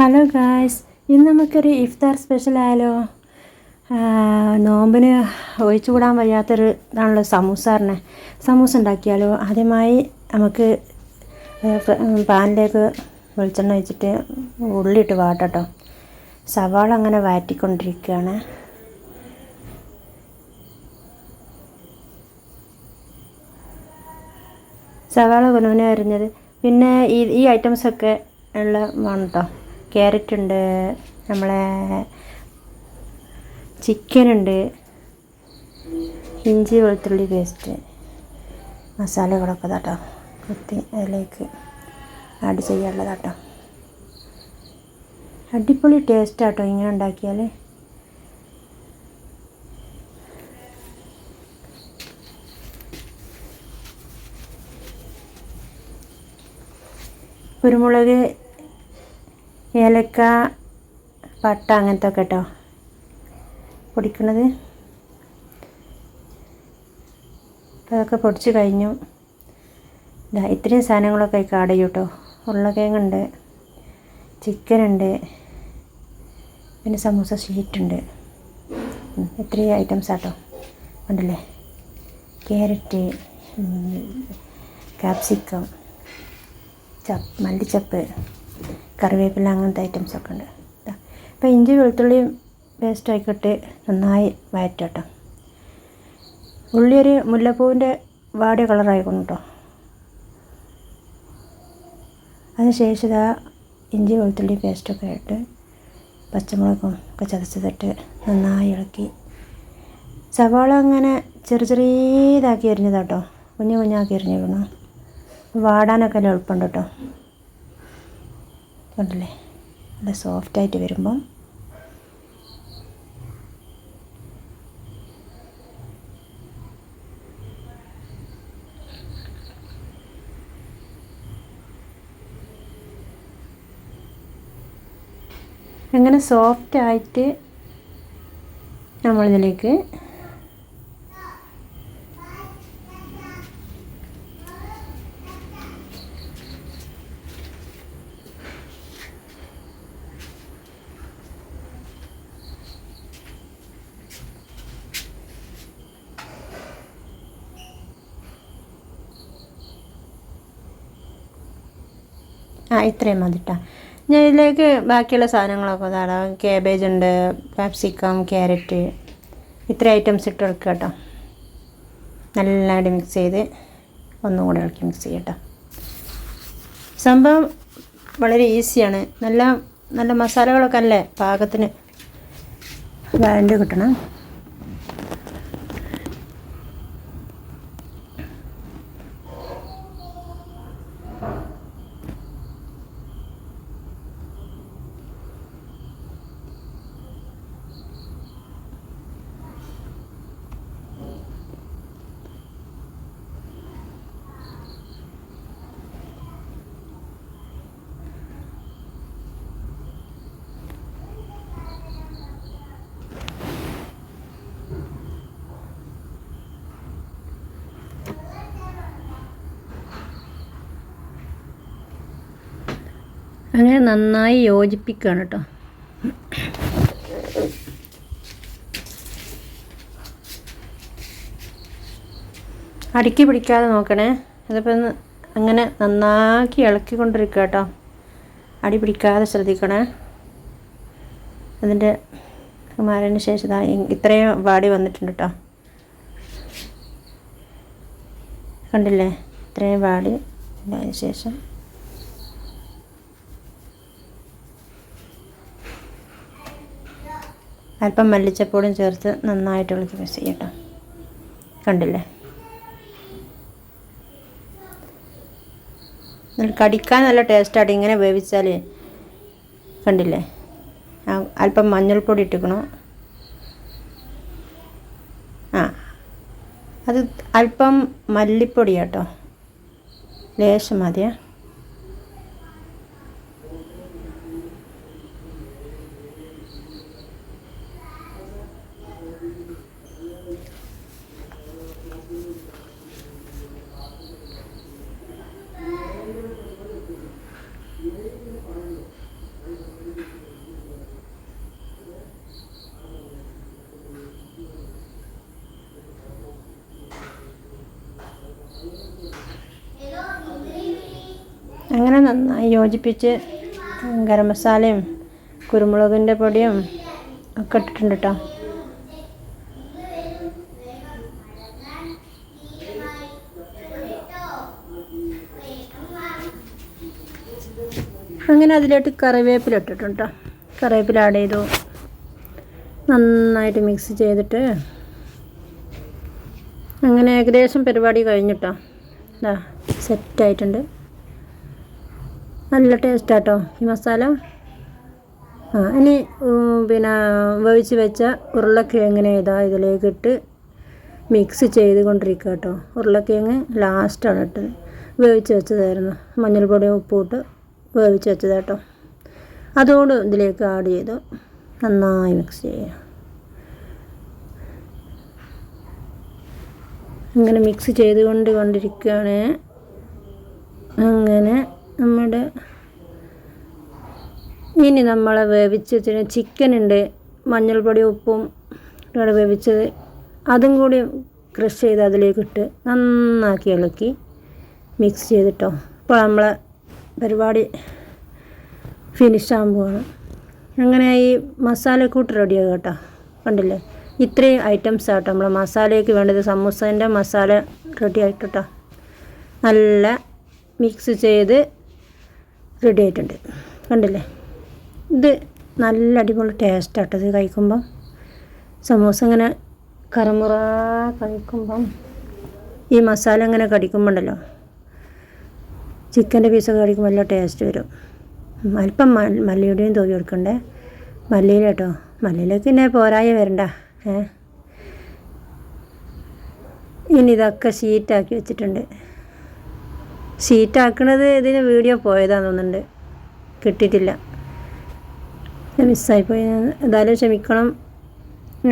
Hello guys, ഇന്ന് നമുക്കൊരു ഇഫ്താർ special ആയാലോ. നോമ്പിന് ഒഴിച്ചുകൂടാൻ വയ്യാത്തൊരു ഇതാണല്ലോ സമൂസ ഉണ്ടാക്കിയാലോ. ആദ്യമായി നമുക്ക് പാനിലേക്ക് വെളിച്ചെണ്ണ ഒഴിച്ചിട്ട് ഉള്ളിയിട്ട് വാട്ടട്ടോ. സവാള അങ്ങനെ വാറ്റിക്കൊണ്ടിരിക്കുകയാണ്. സവാള കുനുകുനെ അരിഞ്ഞത്, പിന്നെ ഈ ഐറ്റംസൊക്കെ ഉള്ള വേണം കേട്ടോ. ക്യാരറ്റ് ഉണ്ട്, നമ്മളെ ചിക്കനുണ്ട്, ഇഞ്ചി വെളുത്തുള്ളി പേസ്റ്റ്, മസാലകളൊക്കെ കേട്ടോ കുത്തി അതിലേക്ക് ആഡ് ചെയ്യാനുള്ളതാട്ടോ. അടിപൊളി ടേസ്റ്റാട്ടോ ഇങ്ങനെ ഉണ്ടാക്കിയാൽ. കുരുമുളക്, ഏലക്ക, പട്ട അങ്ങനത്തെ ഒക്കെ കേട്ടോ പൊടിക്കണത്. അതൊക്കെ പൊടിച്ച് കഴിഞ്ഞു. ഇത്രയും സാധനങ്ങളൊക്കെ ആഡ് ചെയ്യും കേട്ടോ. ഉരുളക്കിഴങ്ങുണ്ട്, ചിക്കനുണ്ട്, പിന്നെ സമൂസ ഷീറ്റുണ്ട്. ഇത്രയും ഐറ്റംസ് ആട്ടോ. ഉണ്ടല്ലേ, ക്യാരറ്റ്, കാപ്സിക്കം, മല്ലിച്ചപ്പ്, കറിവേപ്പില, അങ്ങനത്തെ ഐറ്റംസൊക്കെ ഉണ്ട്. അപ്പോൾ ഇഞ്ചി വെളുത്തുള്ളിയും പേസ്റ്റ് ആയിക്കോട്ടെ നന്നായി വഴറ്റും കേട്ടോ. ഉള്ളി ഒരു മുല്ലപ്പൂവിൻ്റെ വാടിയ കളറായിക്കണം കേട്ടോ. അതിനുശേഷം ഇതാ ഇഞ്ചി വെളുത്തുള്ളി പേസ്റ്റൊക്കെ ആയിട്ട് പച്ചമുളകും ഒക്കെ ചതച്ചതിട്ട് നന്നായി ഇളക്കി. സവാള അങ്ങനെ ചെറിയതാക്കി എരിഞ്ഞതാട്ടോ, കുഞ്ഞാക്കി എരിഞ്ഞിരിക്കണം. വാടാനൊക്കെ എളുപ്പമുണ്ട് കേട്ടോ. കണ്ടില്ലേ, നല്ല സോഫ്റ്റായിട്ട് വരുമ്പം അങ്ങനെ സോഫ്റ്റായിട്ട് നമ്മളിതിലേക്ക് ഇത്രയും മതി കേട്ടോ. ഞാൻ ഇതിലേക്ക് ബാക്കിയുള്ള സാധനങ്ങളൊക്കെ ധാരാളം, കാബേജ് ഉണ്ട്, കാപ്സിക്കം, ക്യാരറ്റ്, ഇത്ര ഐറ്റംസ് ഇട്ട് ഇളക്കുക കേട്ടോ. നല്ലതായിട്ട് മിക്സ് ചെയ്ത് ഒന്നും കൂടെ ഇളക്കി മിക്സ് ചെയ്യട്ടോ. സംഭവം വളരെ ഈസിയാണ്. നല്ല മസാലകളൊക്കെ അല്ലേ പാകത്തിന് വഴണ്ട് കിട്ടണം. അങ്ങനെ നന്നായി യോജിപ്പിക്കുകയാണ് കേട്ടോ. അടുക്കി പിടിക്കാതെ നോക്കണേ. അതിപ്പോൾ അങ്ങനെ നന്നാക്കി ഇളക്കിക്കൊണ്ടിരിക്കുക കേട്ടോ. അടി പിടിക്കാതെ ശ്രദ്ധിക്കണേ. അതിൻ്റെ മാറിയതിന് ശേഷം ഇത്രയും വാടി വന്നിട്ടുണ്ട് കേട്ടോ. കണ്ടില്ലേ, ഇത്രയും വാടി അതിന് ശേഷം അല്പം മല്ലിച്ചപ്പൊടിയും ചേർത്ത് നന്നായിട്ട് ഇളക്കി മിക്സ് ചെയ്യട്ടോ. കണ്ടില്ലേ, കടിക്കാൻ നല്ല ടേസ്റ്റാണ് ഇങ്ങനെ വേവിച്ചാൽ. കണ്ടില്ലേ, അല്പം മഞ്ഞൾപ്പൊടി ഇട്ടിക്കണം. അത് അല്പം മല്ലിപ്പൊടി കേട്ടോ, ലേശം മതിയാ. അങ്ങനെ നന്നായി യോജിപ്പിച്ച് ഗരം മസാലയും കുരുമുളകിൻ്റെ പൊടിയും ഒക്കെ ഇട്ടിട്ടുണ്ട് കേട്ടോ. അങ്ങനെ അതിലോട്ട് കറിവേപ്പില ഇട്ടിട്ടുണ്ട് കേട്ടോ. കറിവേപ്പില ആഡ് ചെയ്തു. നന്നായിട്ട് മിക്സ് ചെയ്തിട്ട് അങ്ങനെ ഏകദേശം പരിപാടി കഴിഞ്ഞിട്ടോ. ഇതാ സെറ്റായിട്ടുണ്ട്. നല്ല ടേസ്റ്റാട്ടോ ഈ മസാല. ഇനി പിന്നെ വേവിച്ച് വെച്ച ഉരുളക്കിഴങ്ങിനെ ഇതാ ഇതിലേക്ക് ഇട്ട് മിക്സ് ചെയ്തുകൊണ്ടിരിക്കുക കേട്ടോ. ഉരുളക്കിഴങ്ങ് ലാസ്റ്റാണ് ഇട്ടത്. വേവിച്ച് വെച്ചതായിരുന്നു. മഞ്ഞൾപ്പൊടിയും ഉപ്പും ഇട്ട് വേവിച്ച് വെച്ചത് കേട്ടോ. അതോട് ഇതിലേക്ക് ആഡ് ചെയ്തു നന്നായി മിക്സ് ചെയ്യുക. അങ്ങനെ മിക്സ് കൊണ്ടിരിക്കുകയാണ്. അങ്ങനെ നമ്മുടെ ഇനി നമ്മളെ വേവിച്ച് ചിക്കൻ ഉണ്ട്, മഞ്ഞൾപ്പൊടി ഉപ്പും ഇവിടെ വേവിച്ചത്, അതും കൂടി ക്രഷ് ചെയ്ത് അതിലേക്ക് ഇട്ട് നന്നാക്കി ഇളക്കി മിക്സ് ചെയ്തിട്ടോ. ഇപ്പോൾ നമ്മളെ പരിപാടി ഫിനിഷ് ആകുമ്പോഴാണ്. അങ്ങനെ ഈ മസാലക്കൂട്ട് റെഡിയാകും കേട്ടോ. കണ്ടില്ലേ, ഇത്രയും ഐറ്റംസ് ആട്ടോ നമ്മളെ മസാലയ്ക്ക് വേണ്ടത്. സമൂസേൻ്റെ മസാല റെഡി ആയിട്ടോ. നല്ല മിക്സ് ചെയ്ത് റെഡി ആയിട്ടുണ്ട്. കണ്ടില്ലേ, ഇത് നല്ല അടിപൊളി ടേസ്റ്റാട്ടോ ഇത് കഴിക്കുമ്പം. സമൂസ ഇങ്ങനെ കറമുറ കഴിക്കുമ്പം ഈ മസാല ഇങ്ങനെ കടിക്കുമ്പോണ്ടല്ലോ, ചിക്കൻ്റെ പീസൊക്കെ കടിക്കുമ്പോൾ നല്ല ടേസ്റ്റ് വരും. അല്പം മല്ലിയുടെയും തൂവി കൊടുക്കണ്ടേ. മല്ലിയില കേട്ടോ. മല്ലിയിലേക്ക് പിന്നെ പോരായ വരണ്ട. ഇനി ഇതൊക്കെ ഷീറ്റാക്കി വെച്ചിട്ടുണ്ട്. ഷീറ്റാക്കണത് ഇതിന് വീഡിയോ പോയതാന്ന് തോന്നുന്നുണ്ട്, കിട്ടിയിട്ടില്ല, മിസ്സായിപ്പോയി. എന്തായാലും ക്ഷമിക്കണം.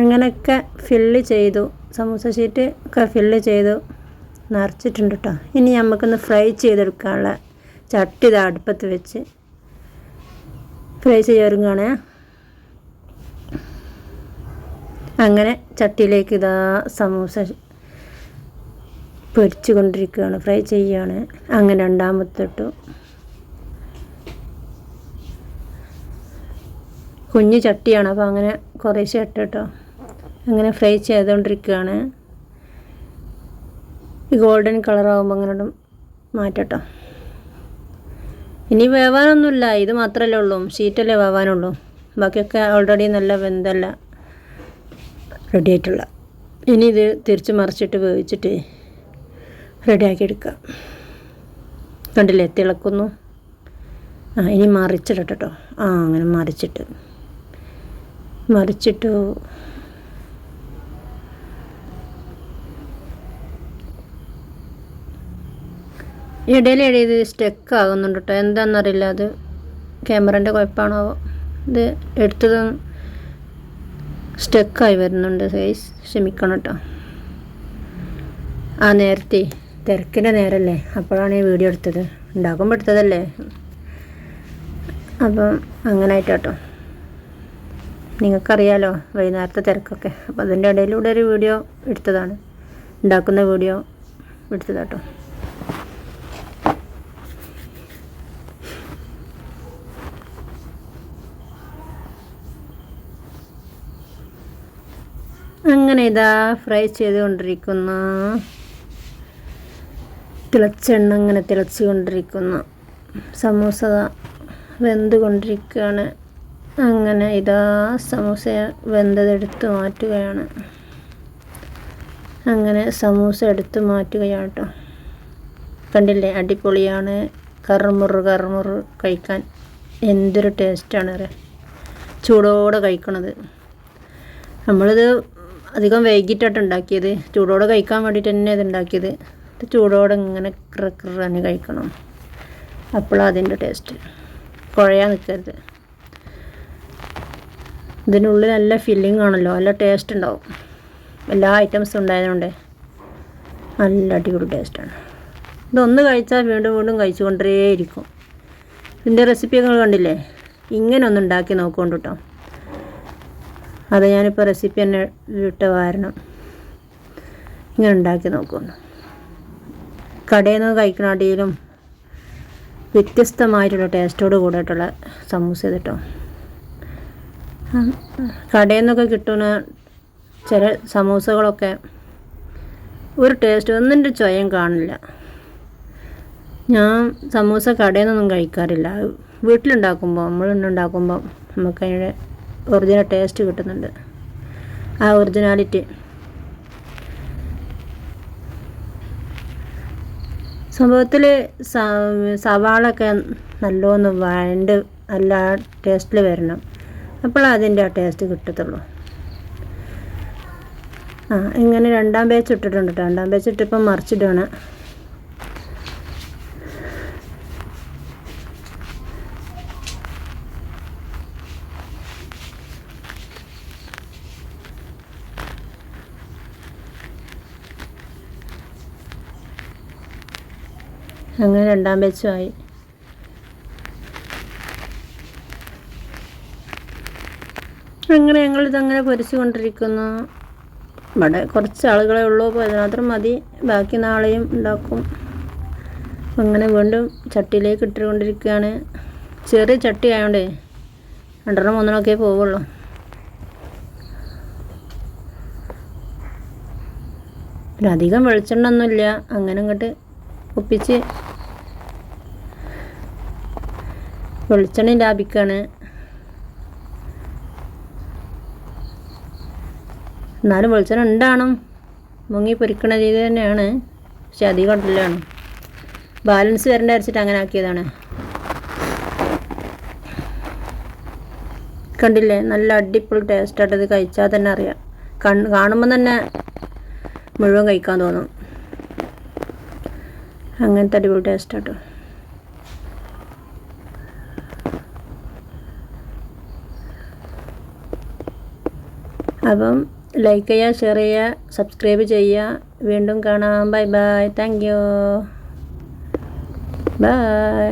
അങ്ങനെയൊക്കെ ഫില്ല് ചെയ്തു. സമൂസ ഷീറ്റ് ഒക്കെ ഫില്ല് ചെയ്തു നിറച്ചിട്ടുണ്ട് കേട്ടോ. ഇനി നമുക്കൊന്ന് ഫ്രൈ ചെയ്തെടുക്കാനുള്ള ചട്ടി ഇത് അടുപ്പത്ത് വെച്ച് ഫ്രൈ ചെയ്യാറുങ്ങാണ്. അങ്ങനെ ചട്ടിയിലേക്ക് ഇതാ സമൂസ പൊരിച്ചു കൊണ്ടിരിക്കുകയാണ്, ഫ്രൈ ചെയ്യുകയാണ്. അങ്ങനെ രണ്ടാമത്തിട്ടു. കുഞ്ഞു ചട്ടിയാണ്, അപ്പോൾ അങ്ങനെ കുറേശ്ശെ ഇട്ട് കേട്ടോ. അങ്ങനെ ഫ്രൈ ചെയ്തുകൊണ്ടിരിക്കുകയാണ്. ഈ ഗോൾഡൻ കളറാകുമ്പോൾ അങ്ങനെ മാറ്റട്ടോ. ഇനി വേവാനൊന്നുമില്ല, ഇത് മാത്രമല്ലേ ഉള്ളൂ, ഷീറ്റല്ലേ വേവാനുള്ളൂ. ബാക്കിയൊക്കെ ഓൾറെഡി നല്ല വെന്തല്ല റെഡി ആയിട്ടുള്ള. ഇനി ഇത് തിരിച്ച് മറിച്ചിട്ട് വേവിച്ചിട്ട് റെഡിയാക്കി എടുക്കാം. കണ്ടില്ലേ, തിളക്കുന്നു. ഇനി മറിച്ചിടട്ടോ. അങ്ങനെ മറിച്ചിട്ടു. ഇടയിൽ ഇത് സ്റ്റക്ക് ആകുന്നുണ്ട് കേട്ടോ. എന്താണെന്നറിയില്ല, അത് ക്യാമറേൻ്റെ കുഴപ്പമാണോ. ഇത് എടുത്തത് സ്റ്റക്കായി വരുന്നുണ്ട്. സൈസ് ക്ഷമിക്കണം കേട്ടോ. നേരത്തെ തിരക്കിൻ്റെ നേരമല്ലേ, അപ്പോഴാണ് ഈ വീഡിയോ എടുത്തത്. ഉണ്ടാക്കുമ്പോൾ എടുത്തതല്ലേ, അപ്പം അങ്ങനായിട്ട് കേട്ടോ. നിങ്ങൾക്കറിയാലോ വൈകുന്നേരത്തെ തിരക്കൊക്കെ. അപ്പോൾ അതിൻ്റെ ഇടയിലൂടെ ഒരു വീഡിയോ എടുത്തതാണ്, ഉണ്ടാക്കുന്ന വീഡിയോ എടുത്തതാട്ടോ. അങ്ങനെ ഇതാ ഫ്രൈ ചെയ്തുകൊണ്ടിരിക്കുന്ന തിളച്ചെണ്ണ ഇങ്ങനെ തിളച്ച് കൊണ്ടിരിക്കുന്ന സമൂസ വെന്ത് കൊണ്ടിരിക്കുകയാണ്. അങ്ങനെ ഇതാ സമൂസ വെന്തതെടുത്ത് മാറ്റുകയാണ്. അങ്ങനെ സമൂസ എടുത്ത് മാറ്റുകയാണ് കേട്ടോ. കണ്ടില്ലേ, അടിപൊളിയാണ്. കറുമുറ് കഴിക്കാൻ എന്തൊരു ടേസ്റ്റാണ് അറിയാം. ചൂടോടെ കഴിക്കണത്. നമ്മളിത് അധികം വൈകിട്ടാണ് ഉണ്ടാക്കിയത്. ചൂടോടെ കഴിക്കാൻ വേണ്ടിയിട്ട് തന്നെ ഇത് ഉണ്ടാക്കിയത്. ഇത് ചൂടോടെ ഇങ്ങനെ ക്രന്നെ കഴിക്കണം. അപ്പോഴാണ് അതിൻ്റെ ടേസ്റ്റ്. കുഴയാൻ നിൽക്കരുത്. ഇതിനുള്ളിൽ നല്ല ഫില്ലിംഗ് ആണല്ലോ, നല്ല ടേസ്റ്റ് ഉണ്ടാവും. എല്ലാ ഐറ്റംസും ഉണ്ടായതുകൊണ്ട് നല്ല അടിപൊളി ടേസ്റ്റാണ്. ഇതൊന്ന് കഴിച്ചാൽ വീണ്ടും കഴിച്ചുകൊണ്ടേയിരിക്കും. ഇതിൻ്റെ റെസിപ്പിയൊക്കെ കണ്ടില്ലേ, ഇങ്ങനെ ഒന്ന് ഉണ്ടാക്കി നോക്കുകൊണ്ട് കേട്ടോ. അത് ഞാനിപ്പോൾ റെസിപ്പി തന്നെ ഇട്ട് കാരണം ഇങ്ങനെ ഉണ്ടാക്കി നോക്കുന്നു. കടയിൽ നിന്ന് കഴിക്കണ അടിയിലും വ്യത്യസ്തമായിട്ടുള്ള ടേസ്റ്റോട് കൂടിയിട്ടുള്ള സമൂസ കേട്ടോ. കടയിൽ നിന്നൊക്കെ കിട്ടുന്ന ചില സമൂസകളൊക്കെ ഒരു ടേസ്റ്റ് ഒന്നിൻ്റെ ചൊയം കാണില്ല. ഞാൻ സമൂസ കടയിൽ നിന്നൊന്നും കഴിക്കാറില്ല. വീട്ടിലുണ്ടാക്കുമ്പോൾ നമ്മളുണ്ടാക്കുമ്പോൾ നമുക്കതിൻ്റെ ഒറിജിനൽ ടേസ്റ്റ് കിട്ടുന്നുണ്ട്, ആ ഒറിജിനാലിറ്റി. സംഭവത്തിൽ സവാളൊക്കെ നല്ലോണം വഴണ്ട് നല്ല ടേസ്റ്റിൽ വരണം, അപ്പോൾ അതിൻ്റെ ആ ടേസ്റ്റ് കിട്ടത്തുള്ളൂ. ഇങ്ങനെ രണ്ടാം ബാച്ച് ഇട്ടിട്ടുണ്ട് കേട്ടോ. രണ്ടാം ബാച്ച് ഇട്ടിപ്പം മറിച്ചിടണം. അങ്ങനെ രണ്ടാം ബാച്ചുമായി. അങ്ങനെ ഞങ്ങളിതങ്ങനെ പൊരിച്ചു കൊണ്ടിരിക്കുന്നു. ഇവിടെ കുറച്ച് ആളുകളെ ഉള്ളൂ, അപ്പോൾ അതിനകത്ത് മതി, ബാക്കി നാളെയും ഉണ്ടാക്കും. അങ്ങനെ വീണ്ടും ചട്ടിയിലേക്ക് ഇട്ടുകൊണ്ടിരിക്കുകയാണ്. ചെറിയ ചട്ടി ആയതുകൊണ്ട് 2-3 പോവുള്ളൂ. പിന്നെ അധികം വെളിച്ചെണ്ണ ഒന്നുമില്ല, അങ്ങനെ ഇങ്ങോട്ട് ഒപ്പിച്ച് വെളിച്ചെണ്ണ ലാഭിക്കാണ്. എന്നാലും വെളിച്ചെണ്ണ ഉണ്ടാണ്, മുങ്ങി പൊരിക്കണ രീതി തന്നെയാണ്, പക്ഷെ അധികം ഇടലാണ്. ബാലൻസ് വരേണ്ട അരച്ചിട്ട് അങ്ങനെ ആക്കിയതാണ്. കണ്ടില്ലേ, നല്ല അടിപൊളി ടേസ്റ്റായിട്ട് ഇത് കഴിച്ചാൽ തന്നെ അറിയാം. കാണുമ്പോൾ തന്നെ മുഴുവൻ കഴിക്കാൻ തോന്നും, അങ്ങനത്തെ അടിപൊളി ടേസ്റ്റാട്ടോ. അപ്പം ലൈക്ക് ചെയ്യുക, ഷെയർ ചെയ്യുക, സബ്സ്ക്രൈബ് ചെയ്യുക. വീണ്ടും കാണാം. Bye bye. Thank you. By.